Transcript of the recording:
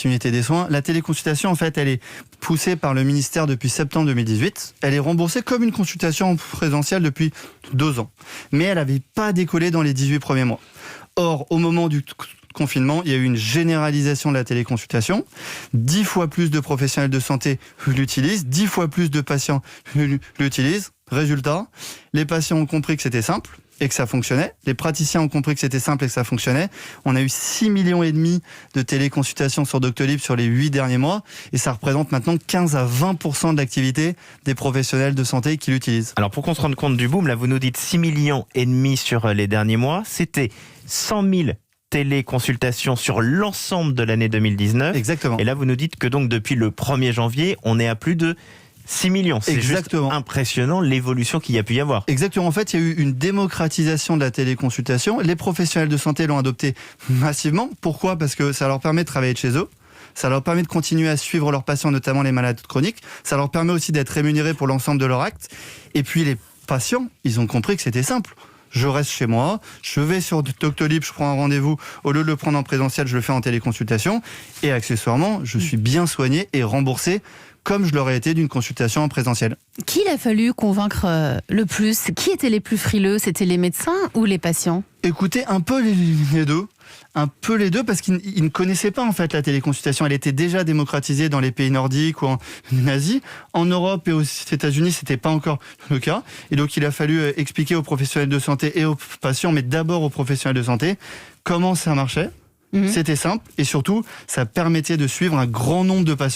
continuité des soins. La téléconsultation, en fait, elle est poussée par le ministère depuis septembre 2018. Elle est remboursée comme une consultation présentielle depuis 2 ans. Mais elle n'avait pas décollé dans les 18 premiers mois. Or, au moment du confinement, il y a eu une généralisation de la téléconsultation. 10 fois plus de professionnels de santé l'utilisent, 10 fois plus de patients l'utilisent. Résultat, les patients ont compris que c'était simple et que ça fonctionnait. Les praticiens ont compris que c'était simple et que ça fonctionnait. On a eu 6,5 millions de téléconsultations sur Doctolib sur les 8 derniers mois et ça représente maintenant 15 à 20% de l'activité des professionnels de santé qui l'utilisent. Alors pour qu'on se rende compte du boom, là vous nous dites 6,5 millions sur les derniers mois, c'était 100 000 téléconsultations sur l'ensemble de l'année 2019. Exactement. Et là vous nous dites que donc depuis le 1er janvier, on est à plus de 6 millions. C'est Exactement. Juste impressionnant l'évolution qu'il y a pu y avoir. Exactement. En fait, il y a eu une démocratisation de la téléconsultation. Les professionnels de santé l'ont adopté massivement. Pourquoi ? Parce que ça leur permet de travailler de chez eux. Ça leur permet de continuer à suivre leurs patients, notamment les malades chroniques. Ça leur permet aussi d'être rémunérés pour l'ensemble de leurs actes. Et puis les patients, ils ont compris que c'était simple. Je reste chez moi, je vais sur Doctolib, je prends un rendez-vous. Au lieu de le prendre en présentiel, je le fais en téléconsultation. Et accessoirement, je suis bien soigné et remboursé comme je l'aurais été d'une consultation en présentiel. Qui il a fallu convaincre le plus ? Qui étaient les plus frileux ? C'était les médecins ou les patients ? Écoutez, un peu les deux. Un peu les deux, parce qu'ils ne connaissaient pas en fait la téléconsultation. Elle était déjà démocratisée dans les pays nordiques ou en Asie. En Europe et aux États-Unis, c'était pas encore le cas. Et donc, il a fallu expliquer aux professionnels de santé et aux patients, mais d'abord aux professionnels de santé, comment ça marchait. C'était simple et surtout, ça permettait de suivre un grand nombre de patients